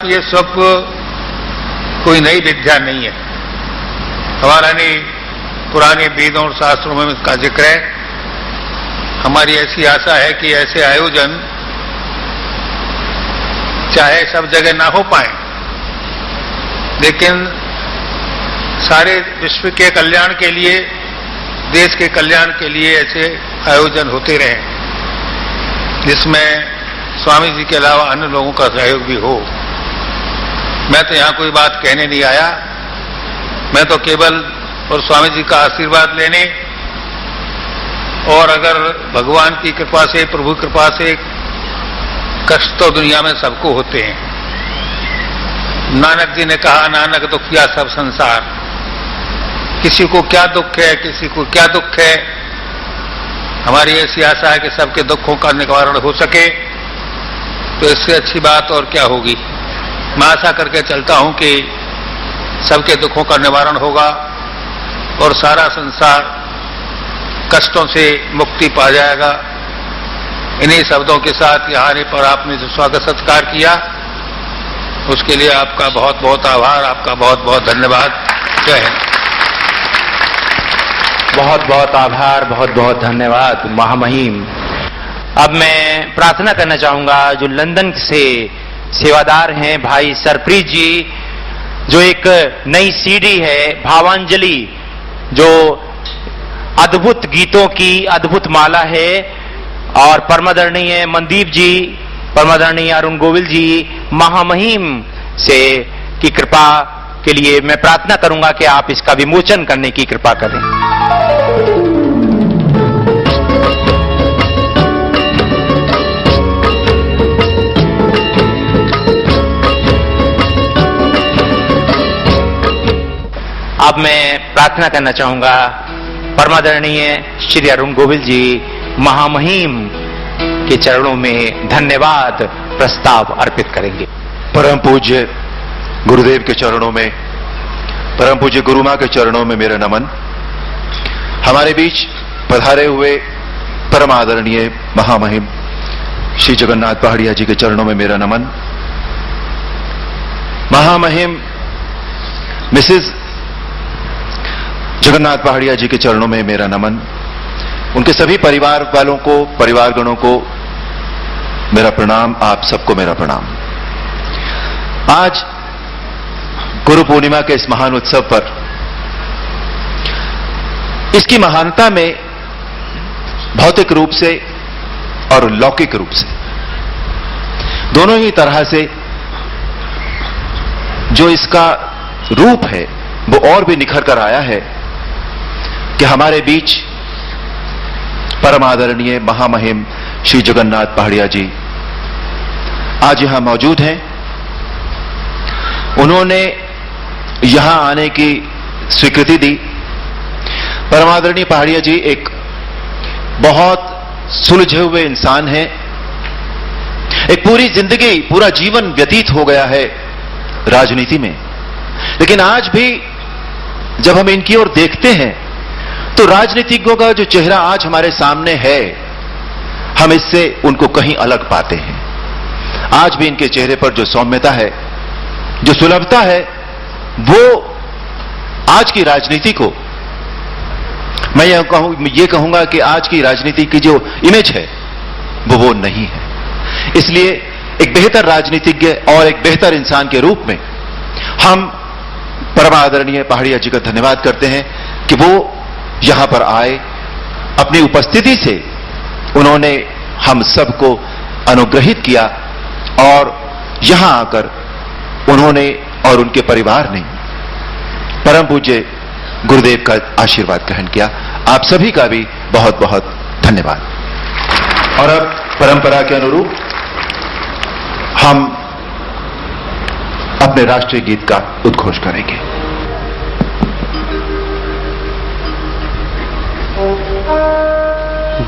ये सब कोई नई विद्या नहीं है। हमारा नहीं पुराने वेदों और शास्त्रों में इसका जिक्र है। हमारी ऐसी आशा है कि ऐसे आयोजन चाहे सब जगह ना हो पाए, लेकिन सारे विश्व के कल्याण के लिए, देश के कल्याण के लिए ऐसे आयोजन होते रहे, जिसमें स्वामी जी के अलावा अन्य लोगों का सहयोग भी हो। मैं तो यहां कोई बात कहने नहीं आया, मैं तो केवल और स्वामी जी का आशीर्वाद लेने, और अगर भगवान की कृपा से, प्रभु की कृपा से, कष्ट तो दुनिया में सबको होते हैं। नानक जी ने कहा, नानक दुखिया सब संसार। किसी को क्या दुख है, किसी को क्या दुख है। हमारी ऐसी आशा है कि सबके दुखों का निवारण हो सके, तो इससे अच्छी बात और क्या होगी। मैं आशा करके चलता हूं कि सबके दुखों का निवारण होगा और सारा संसार कष्टों से मुक्ति पा जाएगा। इन्हीं शब्दों के साथ यहाँ आने पर आपने जो स्वागत सत्कार किया, उसके लिए आपका बहुत बहुत आभार, आपका बहुत बहुत धन्यवाद। जय हिंद। बहुत बहुत आभार, बहुत बहुत धन्यवाद महामहिम। अब मैं प्रार्थना करना चाहूंगा जो लंदन से सेवादार हैं भाई सरप्रीत जी, जो एक नई सीडी है भावांजलि, जो अद्भुत गीतों की अद्भुत माला है, और परमादरणीय मनदीप जी, परमादरणीय अरुण गोविल जी, महामहिम से की कृपा के लिए मैं प्रार्थना करूंगा कि आप इसका विमोचन करने की कृपा करें। अब मैं प्रार्थना करना चाहूंगा परमादरणीय श्री अरुण गोविल जी, महामहिम के चरणों में धन्यवाद प्रस्ताव अर्पित करेंगे। परम पूज्य गुरुदेव के चरणों में, परम पूज्य गुरु मां के चरणों में मेरा नमन। हमारे बीच पधारे हुए परम आदरणीय महामहिम श्री जगन्नाथ पहाड़िया जी के चरणों में मेरा नमन। महामहिम मिसेस जगन्नाथ पहाड़िया जी के चरणों में मेरा नमन। उनके सभी परिवार वालों को, परिवारगणों को मेरा प्रणाम, आप सबको मेरा प्रणाम। आज गुरु पूर्णिमा के इस महान उत्सव पर, इसकी महानता में भौतिक रूप से और लौकिक रूप से, दोनों ही तरह से जो इसका रूप है वो और भी निखर कर आया है कि हमारे बीच परम आदरणीय महामहिम श्री जगन्नाथ पहाड़िया जी आज यहां मौजूद हैं। उन्होंने यहां आने की स्वीकृति दी। परम आदरणीय पहाड़िया जी एक बहुत सुलझे हुए इंसान हैं। एक पूरी जिंदगी, पूरा जीवन व्यतीत हो गया है राजनीति में, लेकिन आज भी जब हम इनकी ओर देखते हैं तो राजनीतिज्ञों का जो चेहरा आज हमारे सामने है, हम इससे उनको कहीं अलग पाते हैं। आज भी इनके चेहरे पर जो सौम्यता है, जो सुलभता है, वो आज की राजनीति को, मैं ये कहूंगा कि आज की राजनीति की जो इमेज है वो नहीं है। इसलिए एक बेहतर राजनीतिज्ञ और एक बेहतर इंसान के रूप में हम परम आदरणीय पहाड़िया जी का धन्यवाद करते हैं कि वो यहां पर आए। अपनी उपस्थिति से उन्होंने हम सबको अनुग्रहित किया, और यहां आकर उन्होंने और उनके परिवार ने परम पूज्य गुरुदेव का आशीर्वाद ग्रहण किया। आप सभी का भी बहुत बहुत धन्यवाद। और अब परंपरा के अनुरूप हम अपने राष्ट्रीय गीत का उद्घोष करेंगे।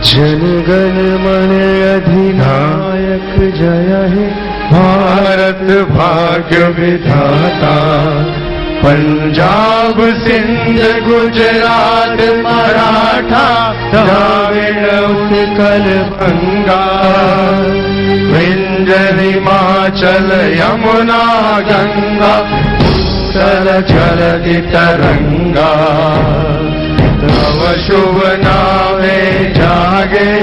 जन गण मन अधिनायक जय हे भारत भाग्य विधाता, पंजाब सिंध गुजरात मराठा द्राविड़ उत्कल बंगा विंध्य हिमाचल यमुना गंगा उत्कल जलधि तरंगा तव शुभ नामे जागे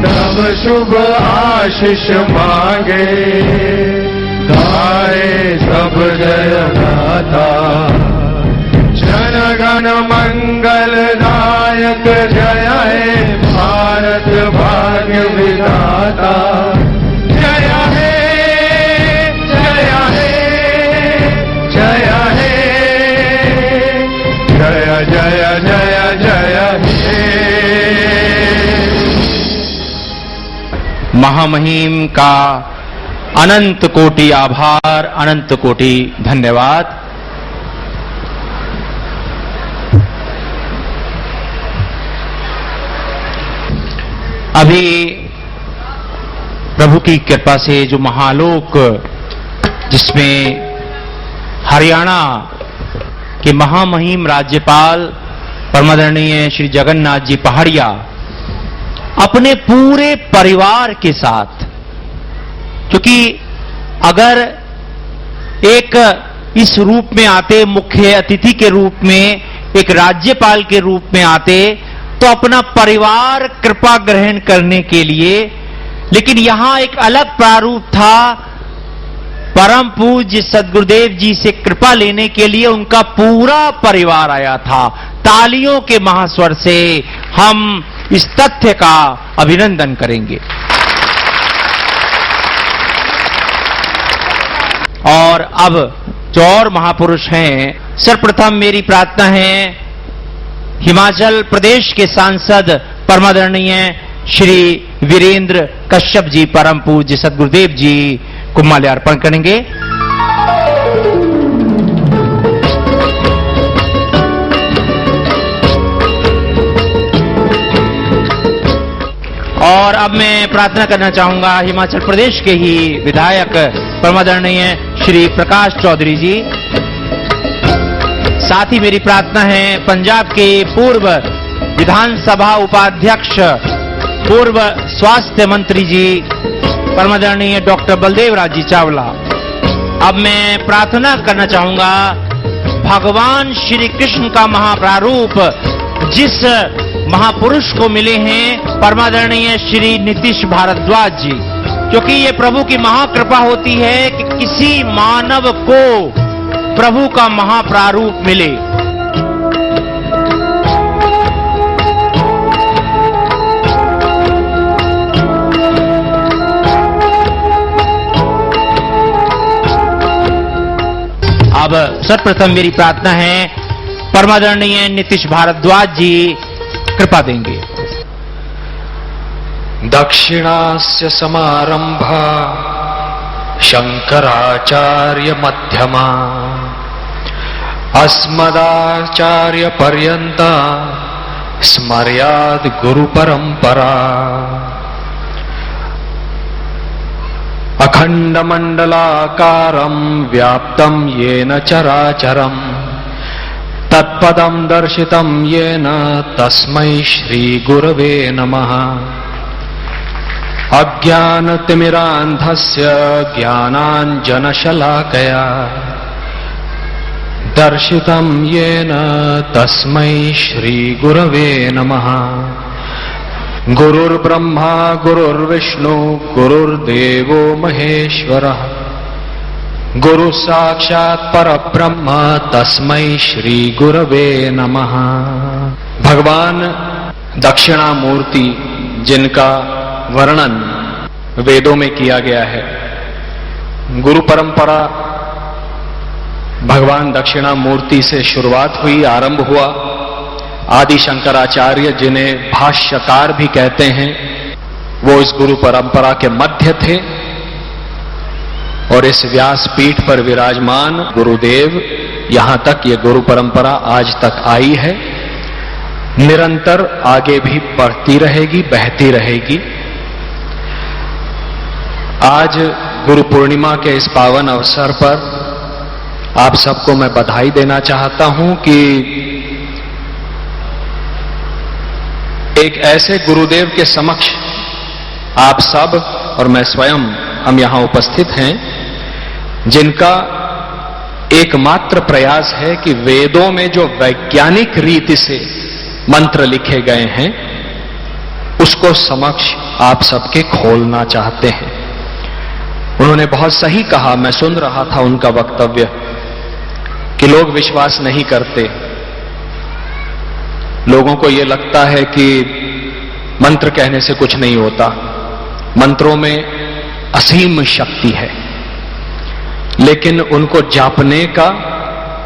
तब शुभ आशीष मांगे गाए सब जय गाथा जन गण मंगल नायक जय हे भारत भाग्य विधाता जय हे जय हे जय हे जय जय जय जय हे। महामहिम का अनंत कोटि आभार, अनंत कोटि धन्यवाद। अभी प्रभु की कृपा से जो महालोक जिसमें हरियाणा के महामहिम राज्यपाल परमादरणीय श्री जगन्नाथ जी पहाड़िया अपने पूरे परिवार के साथ, क्योंकि अगर एक इस रूप में आते, मुख्य अतिथि के रूप में, एक राज्यपाल के रूप में आते तो अपना परिवार कृपा ग्रहण करने के लिए, लेकिन यहां एक अलग प्रारूप था। परम पूज्य सद्गुरुदेव जी से कृपा लेने के लिए उनका पूरा परिवार आया था। तालियों के महास्वर से हम इस तथ्य का अभिनंदन करेंगे। और अब जो और महापुरुष हैं, सर्वप्रथम मेरी प्रार्थना है हिमाचल प्रदेश के सांसद परमादरणीय श्री वीरेंद्र कश्यप जी परम पूज्य सद्गुरुदेव जी को माल्यार्पण करेंगे। और अब मैं प्रार्थना करना चाहूंगा हिमाचल प्रदेश के ही विधायक परमादरणीय श्री प्रकाश चौधरी जी। साथ ही मेरी प्रार्थना है पंजाब के पूर्व विधानसभा उपाध्यक्ष, पूर्व स्वास्थ्य मंत्री जी परमादरणीय डॉक्टर बलदेव राज जी चावला। अब मैं प्रार्थना करना चाहूंगा भगवान श्री कृष्ण का महाप्रारूप जिस महापुरुष को मिले हैं परमादरणीय श्री नीतीश भारद्वाज जी, क्योंकि ये प्रभु की महाकृपा होती है कि किसी मानव को प्रभु का महाप्रारूप मिले। अब सर्वप्रथम मेरी प्रार्थना है परमादरणीय नीतीश भारद्वाज जी कृपा देंगे। दक्षिणास्य समारंभा शंकराचार्य मध्यमा अस्मदाचार्य पर्यंता स्मर्याद गुरु परंपरा अखंड मंडलाकारं व्याप्तं येन चराचरं तत्पदं दर्शितं येन तस्मै श्री गुरवे नमः। अज्ञानतिमिरान्धस्य ज्ञानाञ्जनशलाकया दर्शितं येन तस्मै श्री गुरवे नमः। गुरुर्ब्रह्मा गुरुर्विष्णु गुरुर्देवो महेश्वरः गुरु साक्षात् परब्रह्म तस्मै श्री गुरवे नमः। भगवान दक्षिणामूर्ति जिनका वर्णन वेदों में किया गया है, गुरु परंपरा भगवान दक्षिणामूर्ति से शुरुआत हुई, आरंभ हुआ। आदि शंकराचार्य जिन्हें भाष्यकार भी कहते हैं, वो इस गुरु परंपरा के मध्य थे और इस व्यासपीठ पर विराजमान गुरुदेव यहां तक ये गुरु परंपरा आज तक आई है, निरंतर आगे भी बढ़ती रहेगी, बहती रहेगी। आज गुरु पूर्णिमा के इस पावन अवसर पर आप सबको मैं बधाई देना चाहता हूं कि एक ऐसे गुरुदेव के समक्ष आप सब और मैं स्वयं हम यहां उपस्थित हैं, जिनका एकमात्र प्रयास है कि वेदों में जो वैज्ञानिक रीति से मंत्र लिखे गए हैं उसको समक्ष आप सबके खोलना चाहते हैं। उन्होंने बहुत सही कहा, मैं सुन रहा था उनका वक्तव्य, कि लोग विश्वास नहीं करते। लोगों को यह लगता है कि मंत्र कहने से कुछ नहीं होता, मंत्रों में असीम शक्ति है, लेकिन उनको जापने का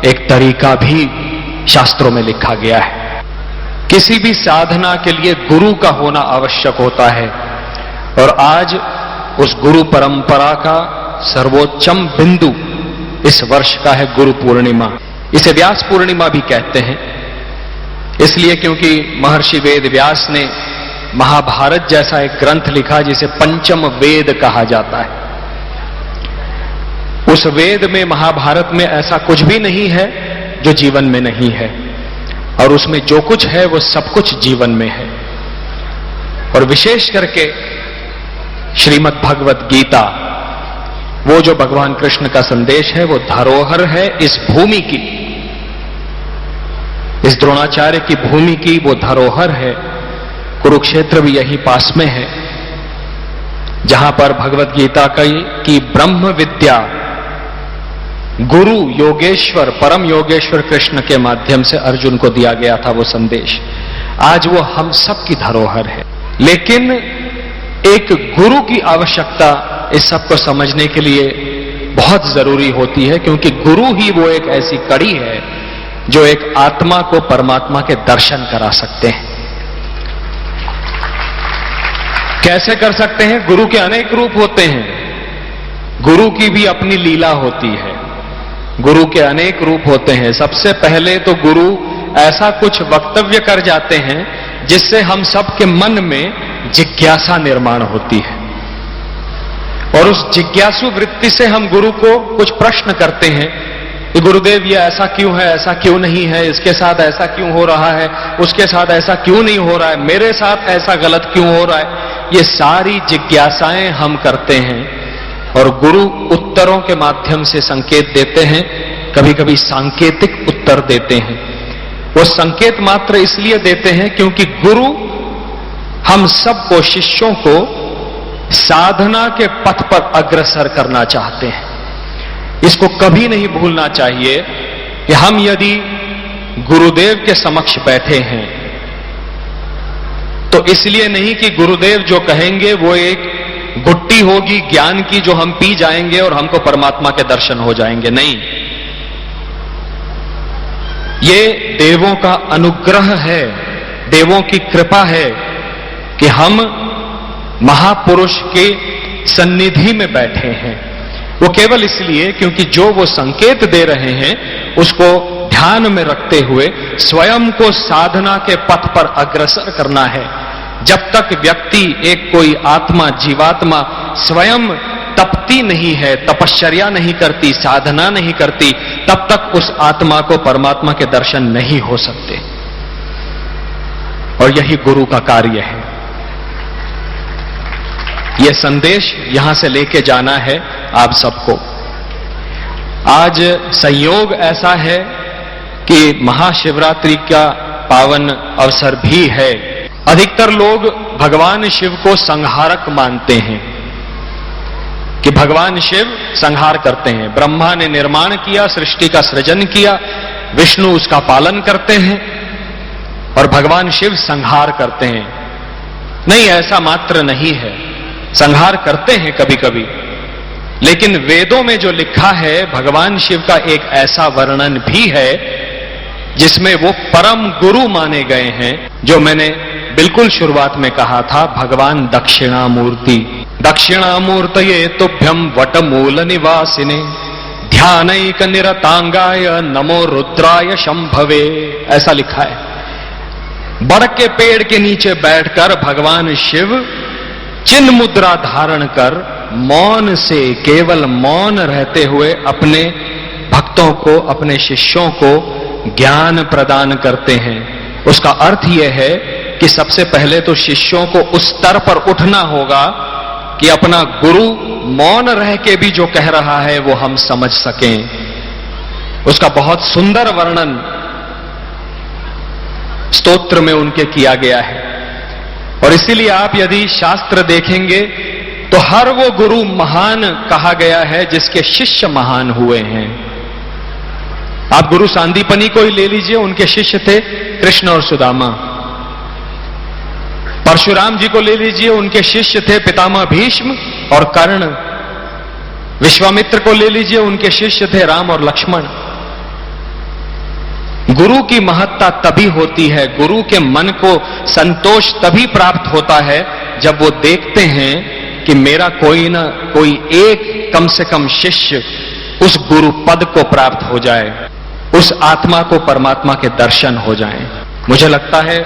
एक तरीका भी शास्त्रों में लिखा गया है। किसी भी साधना के लिए गुरु का होना आवश्यक होता है, और आज उस गुरु परंपरा का सर्वोच्चम बिंदु इस वर्ष का है गुरु पूर्णिमा। इसे व्यास पूर्णिमा भी कहते हैं, इसलिए क्योंकि महर्षि वेद व्यास ने महाभारत जैसा एक ग्रंथ लिखा जिसे पंचम वेद कहा जाता है। उस वेद में, महाभारत में ऐसा कुछ भी नहीं है जो जीवन में नहीं है, और उसमें जो कुछ है वो सब कुछ जीवन में है। और विशेष करके श्रीमद् भगवत गीता, वो जो भगवान कृष्ण का संदेश है, वो धरोहर है इस भूमि की, इस द्रोणाचार्य की भूमि की वो धरोहर है। कुरुक्षेत्र भी यही पास में है, जहां पर भगवत गीता की ब्रह्म विद्या गुरु योगेश्वर, परम योगेश्वर कृष्ण के माध्यम से अर्जुन को दिया गया था वो संदेश। आज वो हम सब की धरोहर है, लेकिन एक गुरु की आवश्यकता इस सब को समझने के लिए बहुत जरूरी होती है, क्योंकि गुरु ही वो एक ऐसी कड़ी है जो एक आत्मा को परमात्मा के दर्शन करा सकते हैं। कैसे कर सकते हैं? गुरु के अनेक रूप होते हैं, गुरु की भी अपनी लीला होती है, गुरु के अनेक रूप होते हैं। सबसे पहले तो गुरु ऐसा कुछ वक्तव्य कर जाते हैं जिससे हम सबके मन में जिज्ञासा निर्माण होती है, और उस जिज्ञासु वृत्ति से हम गुरु को कुछ प्रश्न करते हैं कि गुरुदेव ये ऐसा क्यों है, ऐसा क्यों नहीं है, इसके साथ ऐसा क्यों हो रहा है, उसके साथ ऐसा क्यों नहीं हो रहा है, मेरे साथ ऐसा गलत क्यों हो रहा है। ये सारी जिज्ञासाएं हम करते हैं, और गुरु उत्तरों के माध्यम से संकेत देते हैं, कभी कभी सांकेतिक उत्तर देते हैं। वो संकेत मात्र इसलिए देते हैं क्योंकि गुरु हम सबको, शिष्यों को साधना के पथ पर अग्रसर करना चाहते हैं। इसको कभी नहीं भूलना चाहिए कि हम यदि गुरुदेव के समक्ष बैठे हैं तो इसलिए नहीं कि गुरुदेव जो कहेंगे वो एक गुट्टी होगी ज्ञान की जो हम पी जाएंगे और हमको परमात्मा के दर्शन हो जाएंगे। नहीं, ये देवों का अनुग्रह है, देवों की कृपा है कि हम महापुरुष के सन्निधि में बैठे हैं। वो केवल इसलिए क्योंकि जो वो संकेत दे रहे हैं उसको ध्यान में रखते हुए स्वयं को साधना के पथ पर अग्रसर करना है। जब तक व्यक्ति, एक कोई आत्मा, जीवात्मा स्वयं तपती नहीं है, तपश्चर्या नहीं करती, साधना नहीं करती, तब तक उस आत्मा को परमात्मा के दर्शन नहीं हो सकते। और यही गुरु का कार्य है। यह संदेश यहां से लेके जाना है आप सबको। आज संयोग ऐसा है कि महाशिवरात्रि का पावन अवसर भी है। अधिकतर लोग भगवान शिव को संहारक मानते हैं कि भगवान शिव संहार करते हैं। ब्रह्मा ने निर्माण किया, सृष्टि का सृजन किया, विष्णु उसका पालन करते हैं और भगवान शिव संहार करते हैं। नहीं, ऐसा मात्र नहीं है, संहार करते हैं कभी कभी, लेकिन वेदों में जो लिखा है भगवान शिव का एक ऐसा वर्णन भी है जिसमें वो परम गुरु माने गए हैं। जो मैंने बिल्कुल शुरुआत में कहा था, भगवान दक्षिणामूर्ति। दक्षिणामूर्तये तुभ्यम वटमूल निवासिने ध्यानैक निरतांगाय नमो रुद्राय शंभवे, ऐसा लिखा है। बड़ के पेड़ के नीचे बैठकर भगवान शिव चिन्ह मुद्रा धारण कर मौन से, केवल मौन रहते हुए अपने भक्तों को, अपने शिष्यों को ज्ञान प्रदान करते हैं। उसका अर्थ यह है कि सबसे पहले तो शिष्यों को उस स्तर पर उठना होगा कि अपना गुरु मौन रह के भी जो कह रहा है वो हम समझ सकें। उसका बहुत सुंदर वर्णन स्तोत्र में उनके किया गया है। और इसीलिए आप यदि शास्त्र देखेंगे तो हर वो गुरु महान कहा गया है जिसके शिष्य महान हुए हैं। आप गुरु सांदीपनी को ही ले लीजिए, उनके शिष्य थे कृष्ण और सुदामा। परशुराम जी को ले लीजिए, उनके शिष्य थे पितामह भीष्म और कर्ण। विश्वामित्र को ले लीजिए, उनके शिष्य थे राम और लक्ष्मण। गुरु की महत्ता तभी होती है, गुरु के मन को संतोष तभी प्राप्त होता है जब वो देखते हैं कि मेरा कोई ना कोई एक कम से कम शिष्य उस गुरु पद को प्राप्त हो जाए, उस आत्मा को परमात्मा के दर्शन हो जाएं। मुझे लगता है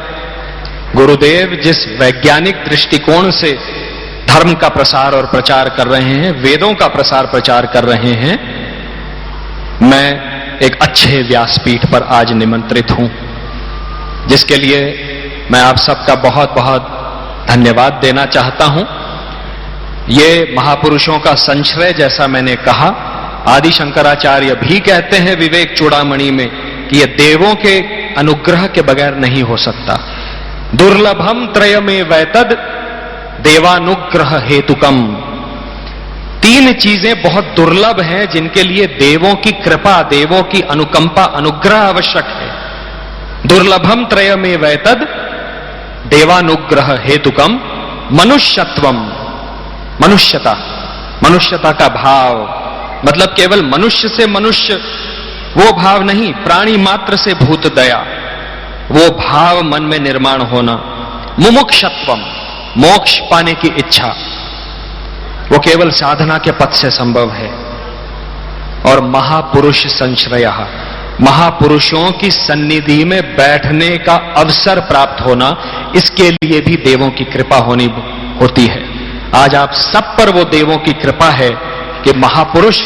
गुरुदेव जिस वैज्ञानिक दृष्टिकोण से धर्म का प्रसार और प्रचार कर रहे हैं, वेदों का प्रसार प्रचार कर रहे हैं, मैं एक अच्छे व्यासपीठ पर आज निमंत्रित हूं, जिसके लिए मैं आप सबका बहुत बहुत धन्यवाद देना चाहता हूं। ये महापुरुषों का संश्रय, जैसा मैंने कहा, आदि शंकराचार्य भी कहते हैं विवेक चूड़ामणि में कि ये देवों के अनुग्रह के बगैर नहीं हो सकता। दुर्लभम त्रयमे वैतद देवानुग्रह हेतुकम। तीन चीजें बहुत दुर्लभ हैं जिनके लिए देवों की कृपा, देवों की अनुकंपा, अनुग्रह आवश्यक है। दुर्लभम त्रयमे वैतद देवानुग्रह हेतुकम मनुष्यत्वम। मनुष्यता, मनुष्यता का भाव, मतलब केवल मनुष्य से मनुष्य वो भाव नहीं, प्राणी मात्र से भूत दया, वो भाव मन में निर्माण होना। मुमुक्षत्वम, मोक्ष पाने की इच्छा, वो केवल साधना के पथ से संभव है। और महापुरुष संश्रय, महापुरुषों की सन्निधि में बैठने का अवसर प्राप्त होना, इसके लिए भी देवों की कृपा होती है। आज आप सब पर वो देवों की कृपा है कि महापुरुष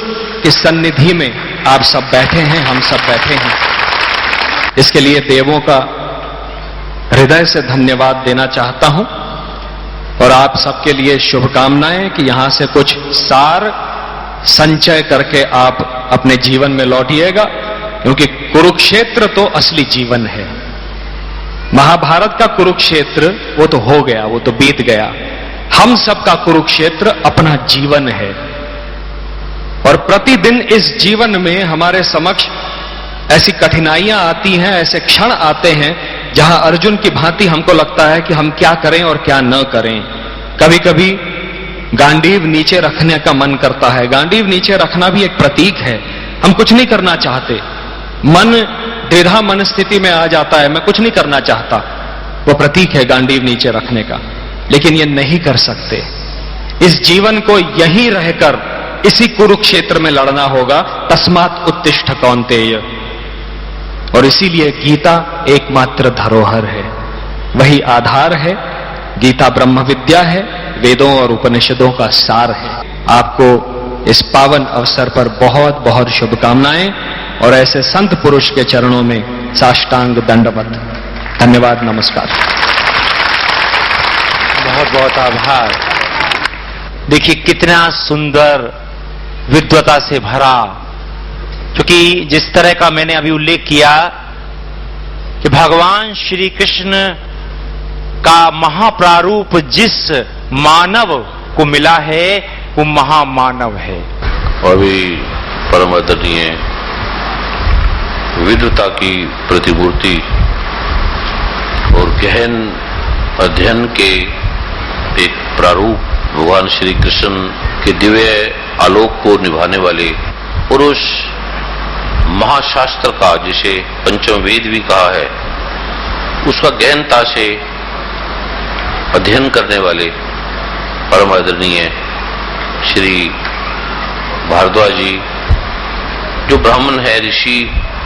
की सन्निधि में आप सब बैठे हैं, हम सब बैठे हैं। इसके लिए देवों का हृदय से धन्यवाद देना चाहता हूं और आप सबके लिए शुभकामनाएं कि यहां से कुछ सार संचय करके आप अपने जीवन में लौटिएगा, क्योंकि कुरुक्षेत्र तो असली जीवन है। महाभारत का कुरुक्षेत्र वो तो हो गया, वो तो बीत गया। हम सबका कुरुक्षेत्र अपना जीवन है और प्रतिदिन इस जीवन में हमारे समक्ष ऐसी कठिनाइयां आती हैं, ऐसे क्षण आते हैं जहां अर्जुन की भांति हमको लगता है कि हम क्या करें और क्या न करें। कभी कभी गांडीव नीचे रखने का मन करता है। गांडीव नीचे रखना भी एक प्रतीक है, हम कुछ नहीं करना चाहते, मन द्विधा मन स्थिति में आ जाता है, मैं कुछ नहीं करना चाहता, वो प्रतीक है गांडीव नीचे रखने का। लेकिन ये नहीं कर सकते, इस जीवन को यहीं रहकर इसी कुरुक्षेत्र में लड़ना होगा। तस्मात् उत्तिष्ठ कौन्तेय। और इसीलिए गीता एकमात्र धरोहर है, वही आधार है। गीता ब्रह्म विद्या है, वेदों और उपनिषदों का सार है। आपको इस पावन अवसर पर बहुत बहुत शुभकामनाएं और ऐसे संत पुरुष के चरणों में साष्टांग दंडवत। धन्यवाद, नमस्कार। बहुत बहुत आभार। देखिए कितना सुंदर विद्वता से भरा, क्योंकि जिस तरह का मैंने अभी उल्लेख किया कि भगवान श्री कृष्ण का महाप्रारूप जिस मानव को मिला है वो महामानव है। और भी परम आदरणीय विद्वता की प्रतिमूर्ति और गहन अध्ययन के एक प्रारूप भगवान श्री कृष्ण के दिव्य आलोक को निभाने वाले और उस महाशास्त्र का, जिसे पंचम वेद भी कहा है, उसका गहनता से अध्ययन करने वाले परम आदरणीय श्री भारद्वाज जी, जो ब्राह्मण है, ऋषि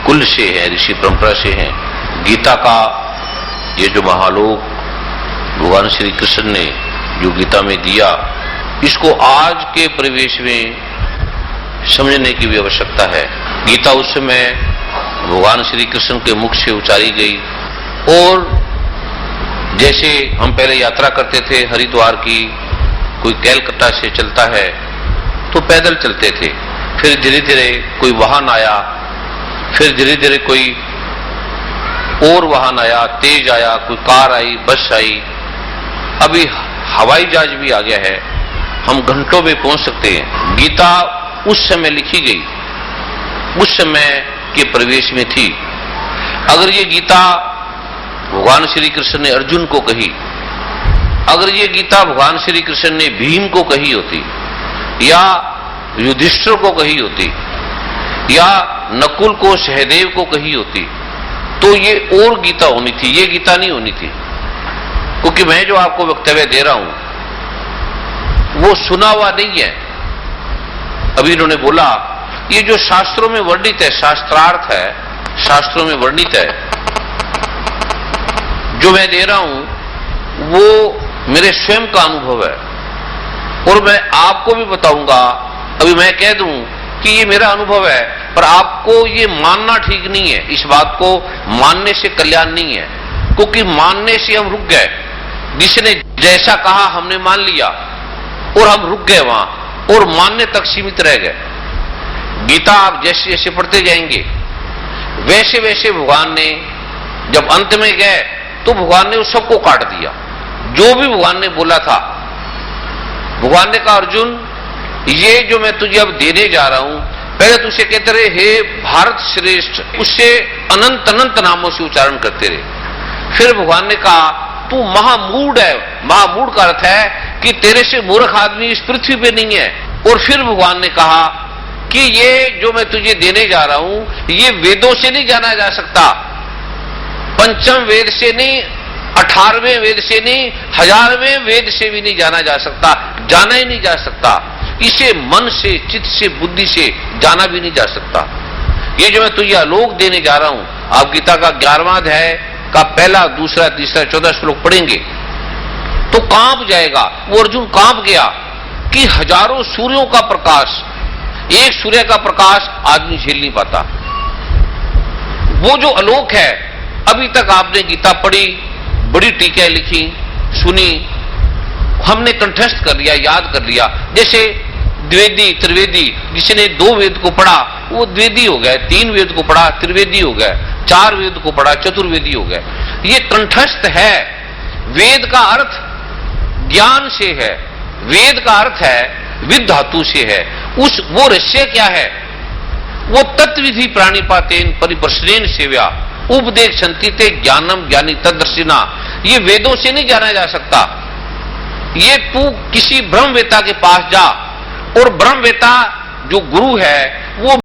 कुल से है, ऋषि परंपरा से हैं। गीता का ये जो महालोक भगवान श्री कृष्ण ने जो गीता में दिया, इसको आज के परिवेश में समझने की भी आवश्यकता है। गीता उस समय भगवान श्री कृष्ण के मुख से उचारी गई, और जैसे हम पहले यात्रा करते थे हरिद्वार की, कोई कैलकाटा से चलता है तो पैदल चलते थे, फिर धीरे धीरे कोई वाहन आया, फिर धीरे धीरे कोई और वाहन आया, तेज आया, कोई कार आई, बस आई, अभी हवाई जहाज भी आ गया है, हम घंटों में पहुंच सकते हैं। गीता उस समय लिखी गई, उस समय के परिवेश में थी। अगर ये गीता भगवान श्री कृष्ण ने अर्जुन को कही, अगर ये गीता भगवान श्री कृष्ण ने भीम को कही होती, या युधिष्ठिर को कही होती, या नकुल को सहदेव को कही होती, तो ये और गीता होनी थी, ये गीता नहीं होनी थी। क्योंकि मैं जो आपको वक्तव्य दे रहा हूं वो सुना हुआ नहीं है। अभी इन्होंने बोला ये जो शास्त्रों में वर्णित है, शास्त्रार्थ है, शास्त्रों में वर्णित है, जो मैं दे रहा हूं वो मेरे स्वयं का अनुभव है, और मैं आपको भी बताऊंगा। अभी मैं कह दूं कि ये मेरा अनुभव है, पर आपको ये मानना ठीक नहीं है। इस बात को मानने से कल्याण नहीं है, क्योंकि मानने से हम रुक गए। जिसने जैसा कहा हमने मान लिया और हम रुक गए वहां, और मानने तक सीमित रह गए। गीता आप जैसे जैसे पढ़ते जाएंगे वैसे वैसे भगवान ने जब अंत में गए तो भगवान ने उस सबको काट दिया। जो भी भगवान ने बोला था, भगवान ने कहा अर्जुन ये जो मैं तुझे अब देने जा रहा हूं, पहले तुझसे कहते रहे हे भारत श्रेष्ठ, उससे अनंत अनंत नामों से उच्चारण करते रहे। फिर भगवान ने कहा तू महामूढ़ है। महामूढ़ का अर्थ है कि तेरे से मूर्ख आदमी इस पृथ्वी पे नहीं है। और फिर भगवान ने कहा कि ये जो मैं तुझे देने जा रहा हूं ये वेदों से नहीं जाना जा सकता, पंचम वेद से नहीं, 18वें वेद से नहीं, 1000वें वेद से भी नहीं जाना जा सकता, जाना ही नहीं जा सकता। इसे मन से, चित्त से, बुद्धि से जाना भी नहीं जा सकता। ये जो मैं तुझे आलोक देने जा रहा हूं, आप गीता का 11वां अध्याय का पहला, दूसरा, तीसरा, 14 श्लोक पढ़ेंगे तो कांप जाएगा। वो अर्जुन कांप गया कि हजारों सूर्यों का प्रकाश, एक सूर्य का प्रकाश आदमी झेल नहीं पाता। वो जो आलोक है, अभी तक आपने गीता पढ़ी, बड़ी टीकाएं लिखी, सुनी, हमने कंठस्थ कर लिया, याद कर लिया। जैसे द्विवेदी, त्रिवेदी, जिसने 2 वेद को पढ़ा वो द्विवेदी हो गए, 3 वेद को पढ़ा त्रिवेदी हो गए, 4 वेद को पढ़ा चतुर्वेदी हो गए। ये कंठस्थ है। वेद का अर्थ ज्ञान से है, वेद का अर्थ है विद धातु से है। वो रहस्य क्या है? वो तत्विधि प्राणिपातेन परिप्रश्नेन सेव्या उपदेश संतिते ज्ञानम ज्ञानी तदर्शिना। ये वेदों से नहीं जाना जा सकता। ये तू किसी ब्रह्मवेता के पास जा, और ब्रह्मवेता जो गुरु है वो